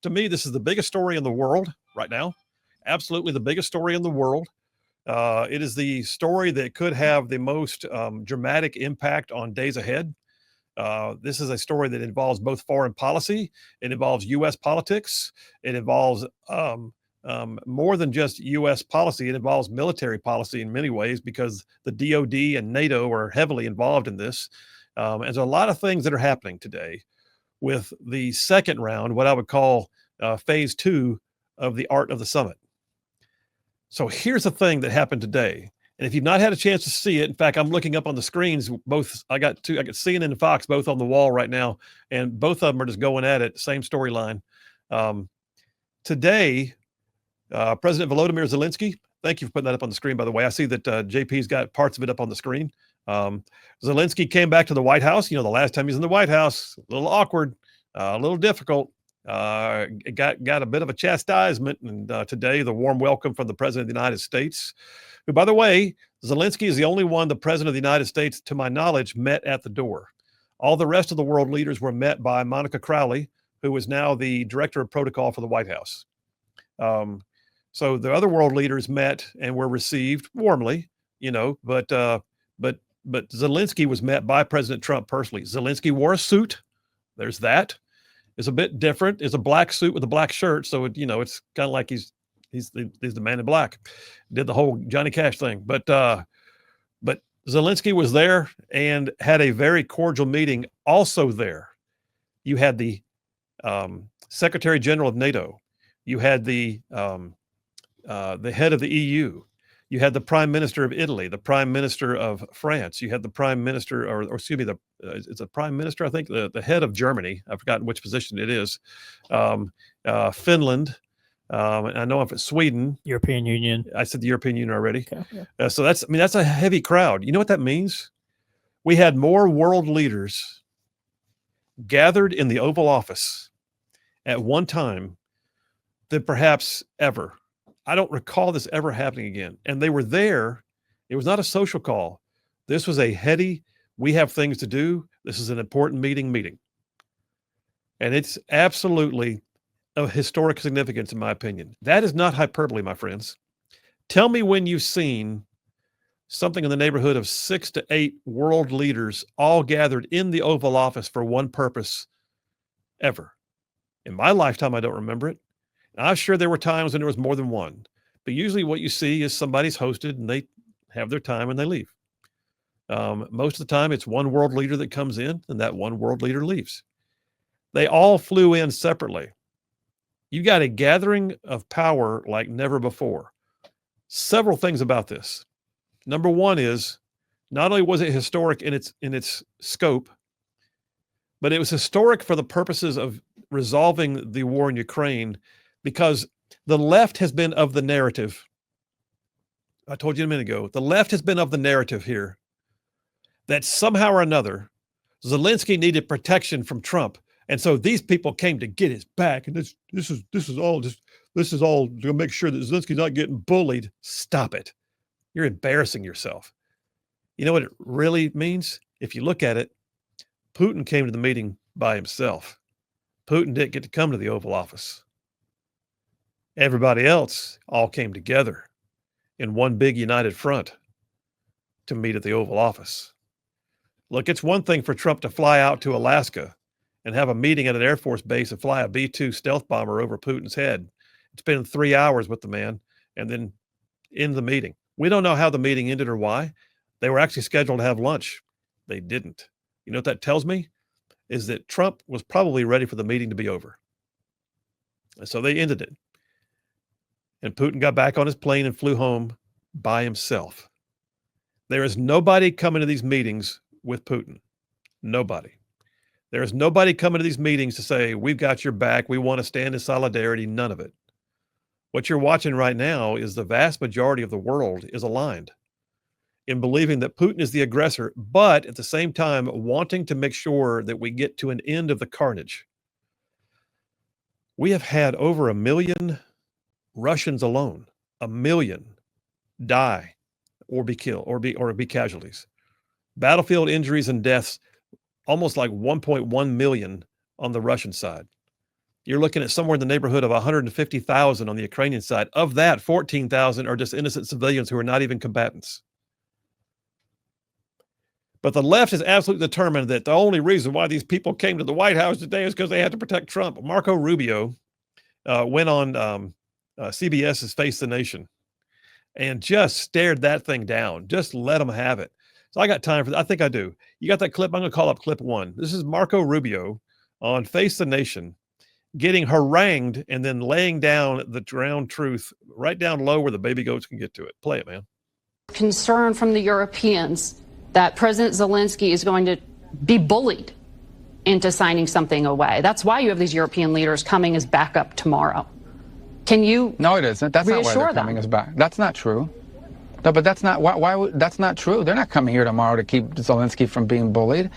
to me, this is the biggest story in the world right now. Absolutely the biggest story in the world. It is the story that could have the most dramatic impact on days ahead. This is a story that involves both foreign policy, it involves U.S. politics, it involves more than just U.S. policy. It involves military policy in many ways because the DoD and NATO are heavily involved in this. And there's a lot of things that are happening today with the second round, what I would call phase 2 of the Art of the Summit. So here's the thing that happened today. And if you've not had a chance to see it, in fact, I'm looking up on the screens, both, I got CNN and Fox both on the wall right now, and both of them are just going at it, same storyline. Today, President Volodymyr Zelensky, thank you for putting that up on the screen, by the way. I see that JP's got parts of it up on the screen. Zelensky came back to the White House. The last time he was in the White House, a little awkward, a little difficult. Got a bit of a chastisement, and today the warm welcome from the President of the United States, who, by the way, Zelensky is the only one the President of the United States, to my knowledge, met at the door. All the rest of the world leaders were met by Monica Crowley, who is now the Director of Protocol for the White House. So the other world leaders met and were received warmly, but Zelensky was met by President Trump personally. Zelensky wore a suit. There's that. It's a bit different. It's a black suit with a black shirt. So, it's kind of like he's the man in black. Did the whole Johnny Cash thing. But Zelensky was there and had a very cordial meeting. Also there, you had the Secretary General of NATO. You had the head of the EU. You had the Prime Minister of Italy, the Prime Minister of France. You had the Prime Minister, or excuse me, it's a Prime Minister, I think, the head of Germany. I've forgotten which position it is. Finland. I know if it's Sweden. European Union. I said the European Union already. Okay, yeah. So that's a heavy crowd. You know what that means? We had more world leaders gathered in the Oval Office at one time than perhaps ever. I don't recall this ever happening again. And they were there. It was not a social call. This was a heady, we have things to do. This is an important meeting. And it's absolutely of historic significance, in my opinion. That is not hyperbole, my friends. Tell me when you've seen something in the neighborhood of 6 to 8 world leaders all gathered in the Oval Office for one purpose ever. In my lifetime, I don't remember it. I'm sure there were times when there was more than one, but usually what you see is somebody's hosted and they have their time and they leave. Most of the time, it's one world leader that comes in and that one world leader leaves. They all flew in separately. You got a gathering of power like never before. Several things about this. Number one is not only was it historic in its scope, but it was historic for the purposes of resolving the war in Ukraine, because the left has been of the narrative. I told you a minute ago, the left has been of the narrative here that somehow or another, Zelensky needed protection from Trump. And so these people came to get his back. And this is all to make sure that Zelensky's not getting bullied. Stop it. You're embarrassing yourself. You know what it really means? If you look at it, Putin came to the meeting by himself. Putin didn't get to come to the Oval Office. Everybody else all came together in one big united front to meet at the Oval Office. Look, it's one thing for Trump to fly out to Alaska and have a meeting at an Air Force base and fly a B-2 stealth bomber over Putin's head. It's been 3 hours with the man and then end the meeting. We don't know how the meeting ended or why. They were actually scheduled to have lunch. They didn't. You know what that tells me? Is that Trump was probably ready for the meeting to be over. And so they ended it. And Putin got back on his plane and flew home by himself. There is nobody coming to these meetings with Putin. Nobody. There is nobody coming to these meetings to say, we've got your back, we want to stand in solidarity. None of it. What you're watching right now is the vast majority of the world is aligned in believing that Putin is the aggressor, but at the same time wanting to make sure that we get to an end of the carnage. We have had over 1 million Russians alone, 1 million die or be killed or be casualties. Battlefield injuries and deaths, almost like 1.1 million on the Russian side. you're looking at somewhere in the neighborhood of 150,000 on the Ukrainian side. Of that, 14,000 are just innocent civilians who are not even combatants. But the left is absolutely determined that the only reason why these people came to the White House today is because they had to protect Trump. Marco Rubio went on CBS's Face the Nation and just stared that thing down. Just let them have it. So I got time for that. I think I do. You got that clip? I'm going to call up clip 1. This is Marco Rubio on Face the Nation getting harangued and then laying down the ground truth right down low where the baby goats can get to it. Play it, man. Concern from the Europeans that President Zelensky is going to be bullied into signing something away. That's why you have these European leaders coming as backup tomorrow. Can you? No, it isn't. That's not why they're coming as back. That's not true. No, but that's not why. That's not true. They're not coming here tomorrow to keep Zelensky from being bullied.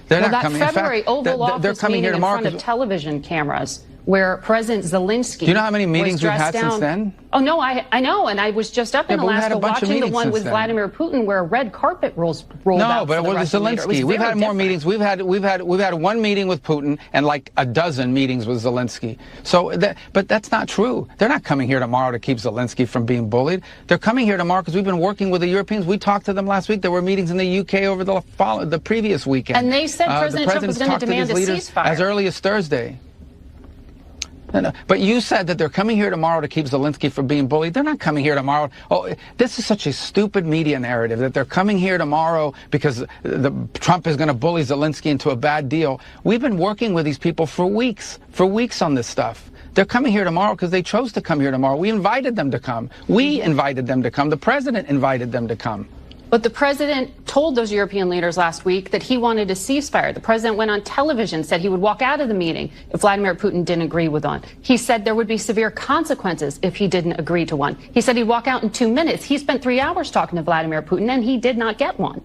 They're not coming. That February Oval Office they're coming here tomorrow in front of television cameras where President Zelensky. Do you know how many meetings we've had since then? Oh, no, I know. And I was just up in Alaska watching the one with Vladimir Putin where a red carpet rolled out. No, but it was Zelensky. We've had more meetings. We've had one meeting with Putin and like a dozen meetings with Zelensky. So but that's not true. They're not coming here tomorrow to keep Zelensky from being bullied. They're coming here tomorrow because we've been working with the Europeans. We talked to them last week. There were meetings in the UK over the previous weekend. And they said President Trump was going to demand a ceasefire as early as Thursday. No. But you said that they're coming here tomorrow to keep Zelensky from being bullied. They're not coming here tomorrow. Oh, this is such a stupid media narrative that they're coming here tomorrow because Trump is going to bully Zelensky into a bad deal. We've been working with these people for weeks on this stuff. They're coming here tomorrow because they chose to come here tomorrow. We invited them to come. We invited them to come. The president invited them to come. But the president told those European leaders last week that he wanted a ceasefire. The president went on television, said he would walk out of the meeting if Vladimir Putin didn't agree with one. He said there would be severe consequences if he didn't agree to one. He said he'd walk out in 2 minutes. He spent 3 hours talking to Vladimir Putin, and he did not get one.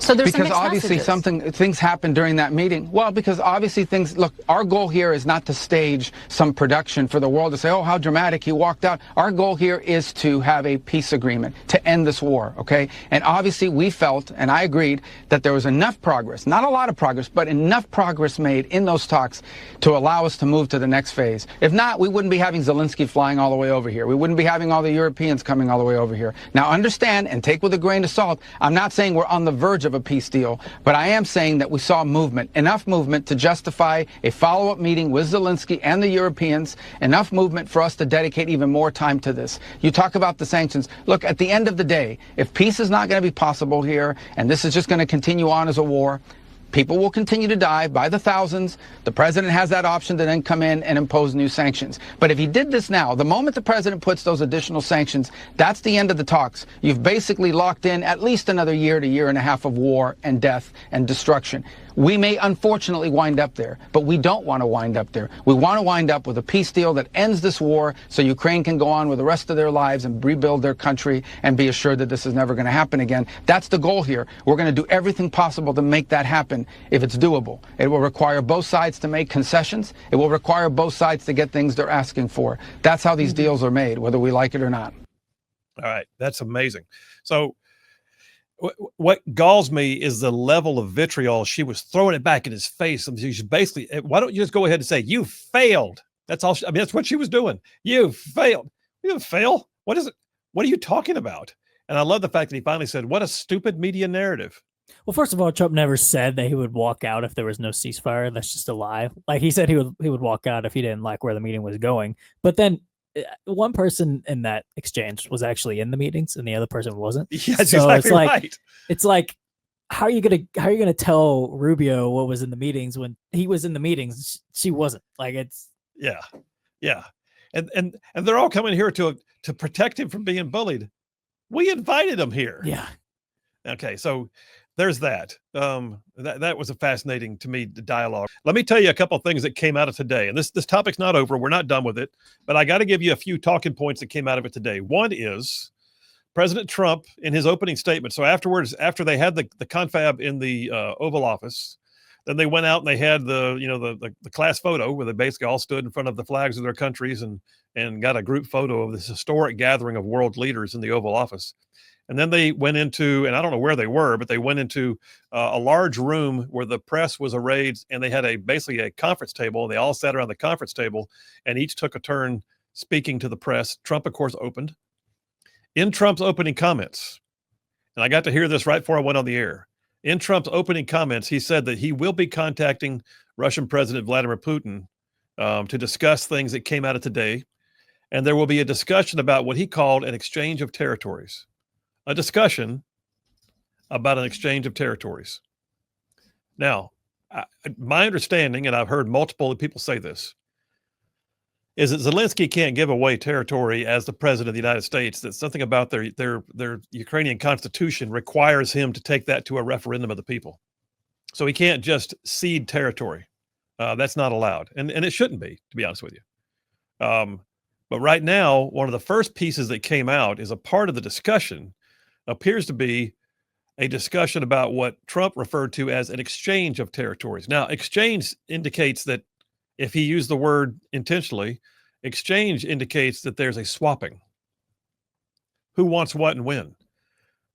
So there's because some obviously messages. things happened during that meeting. Well, because obviously look, our goal here is not to stage some production for the world to say, oh, how dramatic, he walked out. Our goal here is to have a peace agreement to end this war, okay? And obviously we felt, and I agreed, that there was enough progress, not a lot of progress, but enough progress made in those talks to allow us to move to the next phase. If not, we wouldn't be having Zelensky flying all the way over here. We wouldn't be having all the Europeans coming all the way over here. Now understand and take with a grain of salt, I'm not saying we're on the verge of a peace deal, but I am saying that we saw movement, enough movement to justify a follow-up meeting with Zelensky and the Europeans, enough movement for us to dedicate even more time to this. You talk about the sanctions. Look, at the end of the day, if peace is not going to be possible here, and this is just going to continue on as a war, people will continue to die by the thousands. The president has that option to then come in and impose new sanctions. But if he did this now, the moment the president puts those additional sanctions, that's the end of the talks. You've basically locked in at least another year to year and a half of war and death and destruction. We may unfortunately wind up there, but we don't want to wind up there. We want to wind up with a peace deal that ends this war so Ukraine can go on with the rest of their lives and rebuild their country and be assured that this is never going to happen again. That's the goal here. We're going to do everything possible to make that happen if it's doable. It will require both sides to make concessions. It will require both sides to get things they're asking for. That's how these deals are made, whether we like it or not. All right. That's amazing. So what galls me is the level of vitriol. She was throwing it back in his face. I mean, she's basically, why don't you just go ahead and say, you failed? That's all. I mean, that's what she was doing. You failed. You didn't fail. What is it? What are you talking about? And I love the fact that he finally said, what a stupid media narrative. Well, first of all, Trump never said that he would walk out if there was no ceasefire. That's just a lie. Like he said he would walk out if he didn't like where the meeting was going. But then one person in that exchange was actually in the meetings and the other person wasn't. Yeah, that's so exactly right. It's like, how are you gonna tell Rubio what was in the meetings when he was in the meetings? She wasn't. Like it's yeah. And they're all coming here to protect him from being bullied. We invited him here. Yeah. Okay, so there's that. That was a fascinating to me dialogue. Let me tell you a couple of things that came out of today. And this topic's not over. We're not done with it. But I got to give you a few talking points that came out of it today. One is President Trump in his opening statement. So afterwards, after they had the confab in the Oval Office, then they went out and they had the class photo where they basically all stood in front of the flags of their countries and got a group photo of this historic gathering of world leaders in the Oval Office. And then they went into, and I don't know where they were, but they went into a large room where the press was arrayed, and they had basically a conference table. They all sat around the conference table, and each took a turn speaking to the press. Trump, of course, opened. In Trump's opening comments, and I got to hear this right before I went on the air. In Trump's opening comments, he said that he will be contacting Russian President Vladimir Putin to discuss things that came out of today. And there will be a discussion about what he called an exchange of territories. A discussion about an exchange of territories. Now, my understanding, and I've heard multiple people say this, is that Zelensky can't give away territory as the president of the United States. That something about their Ukrainian constitution requires him to take that to a referendum of the people. So he can't just cede territory. That's not allowed, and it shouldn't be, to be honest with you. But right now, one of the first pieces that came out is a part of the discussion appears to be a discussion about what Trump referred to as an exchange of territories. Now, exchange indicates that, if he used the word intentionally, exchange indicates that there's a swapping. Who wants what and when?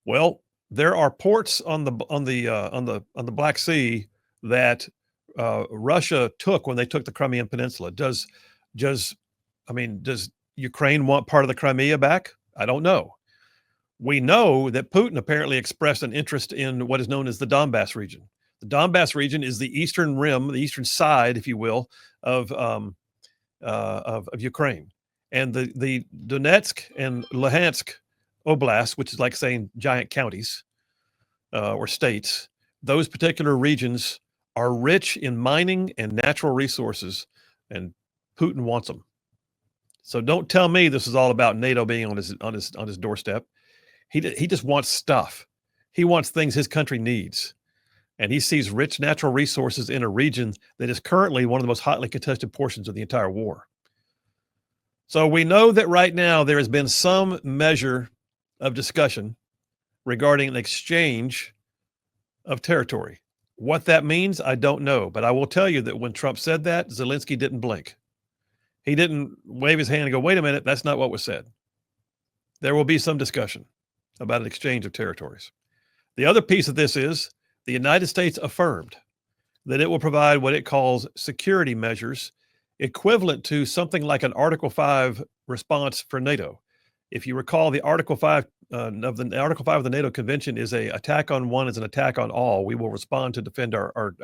Well, there are ports on the Black Sea that Russia took when they took the Crimean Peninsula. Does Ukraine want part of the Crimea back? I don't know. We know that Putin apparently expressed an interest in what is known as the Donbass region. The Donbass region is the eastern rim, the eastern side, if you will, of Ukraine. And the Donetsk and Luhansk Oblast, which is like saying giant counties or states, those particular regions are rich in mining and natural resources, and Putin wants them. So don't tell me this is all about NATO being on his doorstep. He just wants stuff. He wants things his country needs. And he sees rich natural resources in a region that is currently one of the most hotly contested portions of the entire war. So we know that right now there has been some measure of discussion regarding an exchange of territory. What that means, I don't know. But I will tell you that when Trump said that, Zelensky didn't blink. He didn't wave his hand and go, wait a minute, that's not what was said. There will be some discussion about an exchange of territories. The other piece of this is the United States affirmed that it will provide what it calls security measures equivalent to something like an Article 5 response for NATO. If you recall, the Article 5 of the NATO Convention is a attack on one is an attack on all. We will respond to defend our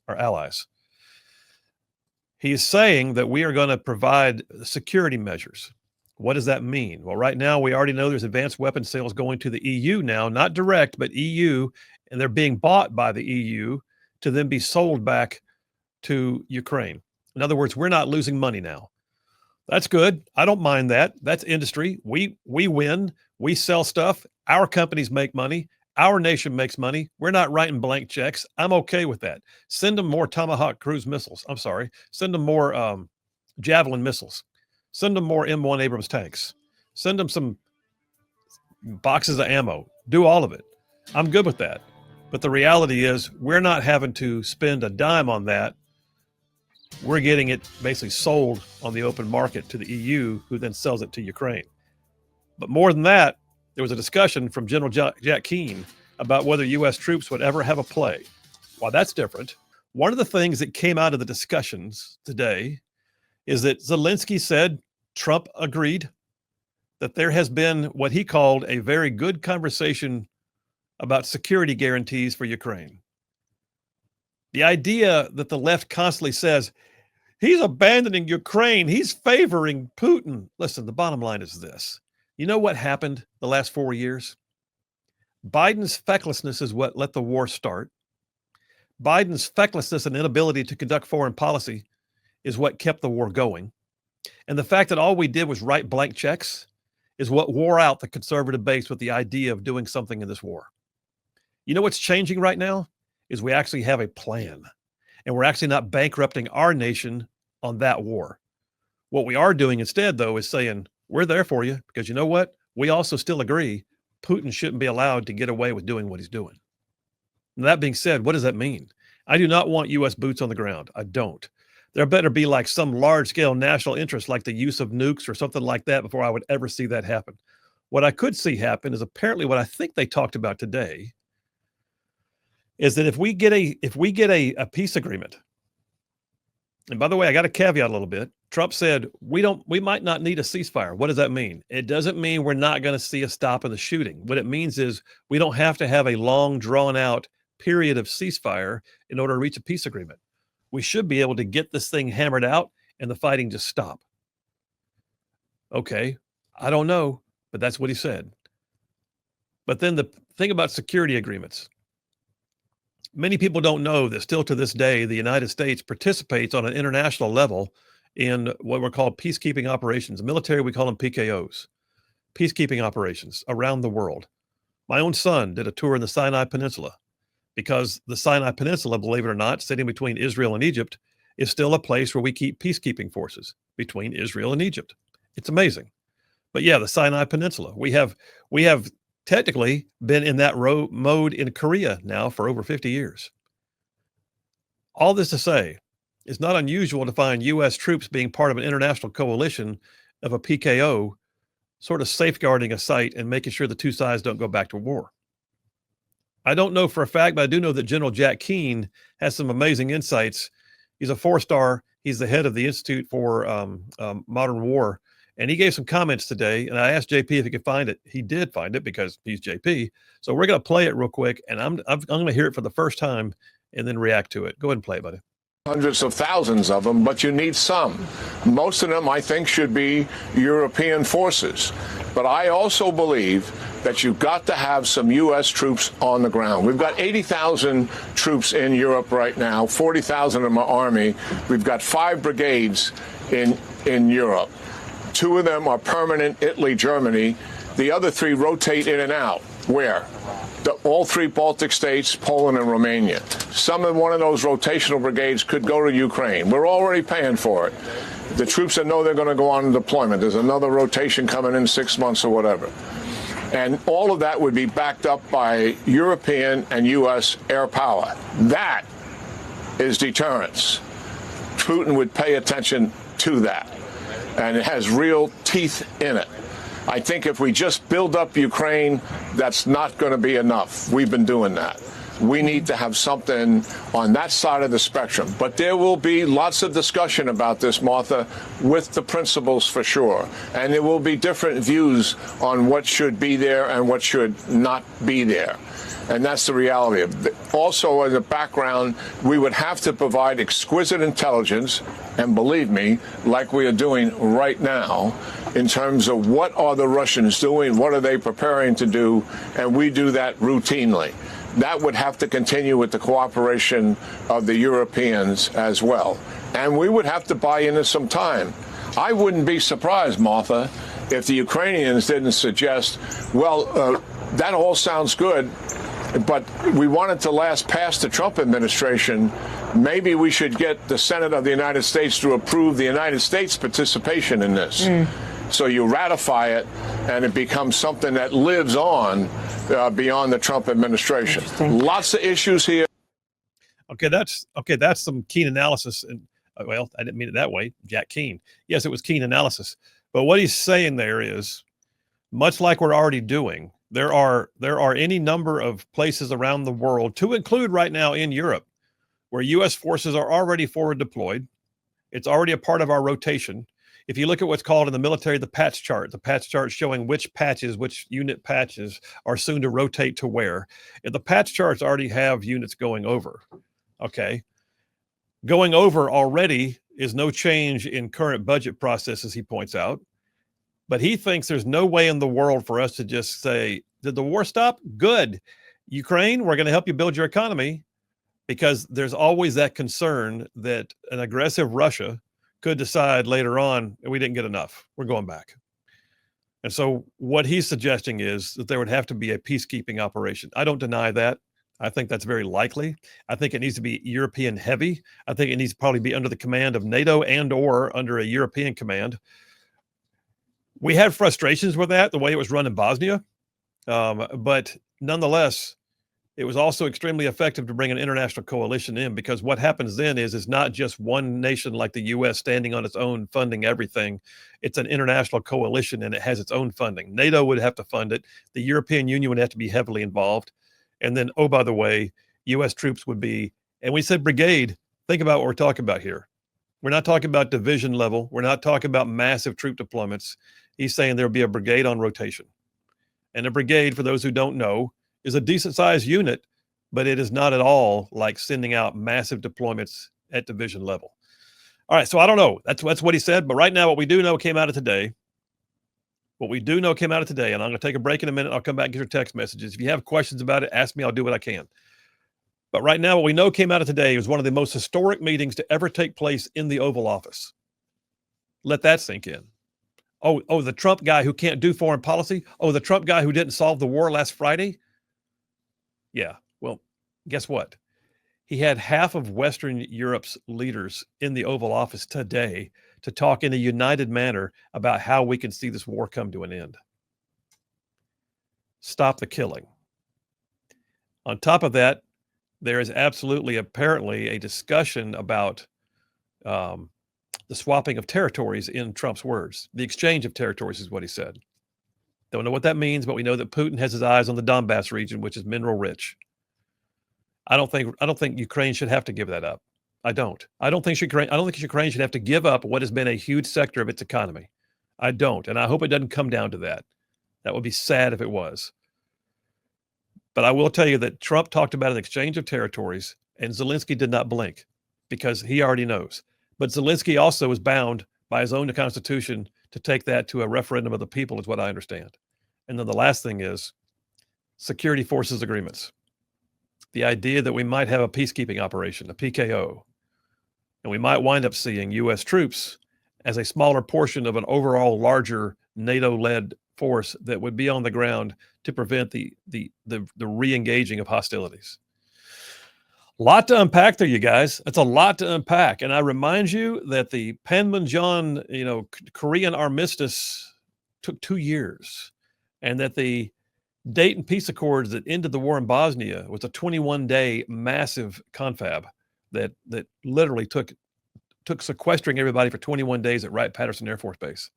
allies. He is saying that we are going to provide security measures. What does that mean? Well, right now, we already know there's advanced weapon sales going to the EU now, not direct, but EU, and they're being bought by the EU to then be sold back to Ukraine. In other words, we're not losing money now. That's good. I don't mind that. That's industry. We win. We sell stuff. Our companies make money. Our nation makes money. We're not writing blank checks. I'm okay with that. Send them more Tomahawk cruise missiles. I'm sorry. Send them more Javelin missiles. Send them more M1 Abrams tanks. Send them some boxes of ammo. Do all of it. I'm good with that. But the reality is we're not having to spend a dime on that. We're getting it basically sold on the open market to the EU, who then sells it to Ukraine. But more than that, there was a discussion from General Jack Keane about whether U.S. troops would ever have a play. Well, that's different. One of the things that came out of the discussions today is that Zelensky said Trump agreed that there has been what he called a very good conversation about security guarantees for Ukraine. The idea that the left constantly says, he's abandoning Ukraine, he's favoring Putin. Listen, the bottom line is this. You know what happened the last 4 years? Biden's fecklessness is what let the war start. Biden's fecklessness and inability to conduct foreign policy is what kept the war going. And the fact that all we did was write blank checks is what wore out the conservative base with the idea of doing something in this war. You know what's changing right now? Is we actually have a plan. And we're actually not bankrupting our nation on that war. What we are doing instead, though, is saying, we're there for you, because you know what? We also still agree Putin shouldn't be allowed to get away with doing what he's doing. And that being said, what does that mean? I do not want U.S. boots on the ground. I don't. There better be like some large-scale national interest like the use of nukes or something like that before I would ever see that happen. What I could see happen is apparently what I think they talked about today is that if we get a peace agreement, and by the way, I got to caveat a little bit. Trump said we might not need a ceasefire. What does that mean? It doesn't mean we're not going to see a stop in the shooting. What it means is we don't have to have a long, drawn out period of ceasefire in order to reach a peace agreement. We should be able to get this thing hammered out and the fighting just stop. Okay, I don't know, but that's what he said. But then the thing about security agreements. Many people don't know that still to this day, the United States participates on an international level in what were called peacekeeping operations. The military, we call them PKOs, peacekeeping operations around the world. My own son did a tour in the Sinai Peninsula because the Sinai Peninsula, believe it or not, sitting between Israel and Egypt, is still a place where we keep peacekeeping forces between Israel and Egypt. It's amazing. But yeah, the Sinai Peninsula, we have technically been in that mode in Korea now for over 50 years. All this to say, it's not unusual to find U.S. troops being part of an international coalition of a PKO, sort of safeguarding a site and making sure the two sides don't go back to war. I don't know for a fact, but I do know that General Jack Keane has some amazing insights. He's a 4-star. He's the head of the Institute for Modern War. And he gave some comments today, and I asked JP if he could find it. He did find it because he's JP. So we're going to play it real quick, and I'm going to hear it for the first time and then react to it. Go ahead and play it, buddy. Hundreds of thousands of them, but you need some. Most of them, I think, should be European forces. But I also believe that you've got to have some U.S. troops on the ground. We've got 80,000 troops in Europe right now, 40,000 in my army. We've got 5 brigades in Europe. 2 of them are permanent, Italy, Germany. The other 3 rotate in and out. Where? All 3 Baltic states, Poland and Romania. One of those rotational brigades could go to Ukraine. We're already paying for it. The troops that know they're going to go on deployment. There's another rotation coming in 6 months or whatever. And all of that would be backed up by European and U.S. air power. That is deterrence. Putin would pay attention to that. And it has real teeth in it. I think if we just build up Ukraine, that's not going to be enough. We've been doing that. We need to have something on that side of the spectrum. But there will be lots of discussion about this, Martha, with the principals for sure. And there will be different views on what should be there and what should not be there. And that's the reality of it. Also, in the background, we would have to provide exquisite intelligence, and believe me, like we are doing right now, in terms of what are the Russians doing, what are they preparing to do, and we do that routinely. That would have to continue with the cooperation of the Europeans as well. And we would have to buy into some time. I wouldn't be surprised, Martha, if the Ukrainians didn't suggest, well, that all sounds good, but we want it to last past the Trump administration. Maybe we should get the Senate of the United States to approve the United States participation in this. So you ratify it, and it becomes something that lives on beyond the Trump administration. Lots of issues here. Okay, that's some keen analysis. And well, I didn't mean it that way, Jack Keane. Yes, it was keen analysis. But what he's saying there is, much like we're already doing, there are any number of places around the world, to include right now in Europe, where U.S. forces are already forward deployed. It's already a part of our rotation. If you look at what's called in the military the patch chart showing which unit patches are soon to rotate to where. If the patch charts already have units going over. Okay. Going over already is no change in current budget processes, he points out. But he thinks there's no way in the world for us to just say, did the war stop? Good. Ukraine, we're going to help you build your economy, because there's always that concern that an aggressive Russia could decide later on, we didn't get enough. We're going back. And so what he's suggesting is that there would have to be a peacekeeping operation. I don't deny that. I think that's very likely. I think it needs to be European heavy. I think it needs to probably be under the command of NATO and or under a European command. We had frustrations with that, the way it was run in Bosnia. But nonetheless, It was also extremely effective to bring an international coalition in, because what happens then is not just one nation like the U.S. standing on its own funding everything. It's an international coalition, and it has its own funding. NATO would have to fund it. The European Union would have to be heavily involved. And then, oh, by the way, U.S. troops would be, and we said brigade, think about what we're talking about here. We're not talking about division level. We're not talking about massive troop deployments. He's saying there'll be a brigade on rotation. And a brigade, for those who don't know, is a decent sized unit, but it is not at all like sending out massive deployments at division level. All right, so I don't know. That's what he said. But right now, what we do know came out of today. What we do know came out of today, and I'm going to take a break in a minute. I'll come back and get your text messages. If you have questions about it, ask me. I'll do what I can. But right now, what we know came out of today was one of the most historic meetings to ever take place in the Oval Office. Let that sink in. Oh, the Trump guy who can't do foreign policy. Oh, the Trump guy who didn't solve the war last Friday. Yeah, well, guess what? He had half of Western Europe's leaders in the Oval Office today to talk in a united manner about how we can see this war come to an end. Stop the killing. On top of that, there is absolutely, apparently, a discussion about the swapping of territories, in Trump's words. The exchange of territories is what he said. Don't know what that means, but we know that Putin has his eyes on the Donbass region, which is mineral rich. I don't think Ukraine should have to give that up. I don't think Ukraine should have to give up what has been a huge sector of its economy. I don't, and I hope it doesn't come down to that. That would be sad if it was. But I will tell you that Trump talked about an exchange of territories, and Zelensky did not blink, because he already knows. But Zelensky also is bound by his own constitution to take that to a referendum of the people, is what I understand. And then the last thing is security forces agreements. The idea that we might have a peacekeeping operation, a PKO, and we might wind up seeing U.S. troops as a smaller portion of an overall larger NATO-led force that would be on the ground to prevent the re-engaging of hostilities. A lot to unpack there, you guys. It's a lot to unpack. And I remind you that the Panmunjom, Korean armistice took 2 years, and that the Dayton Peace Accords that ended the war in Bosnia was a 21-day massive confab that literally took sequestering everybody for 21 days at Wright-Patterson Air Force Base.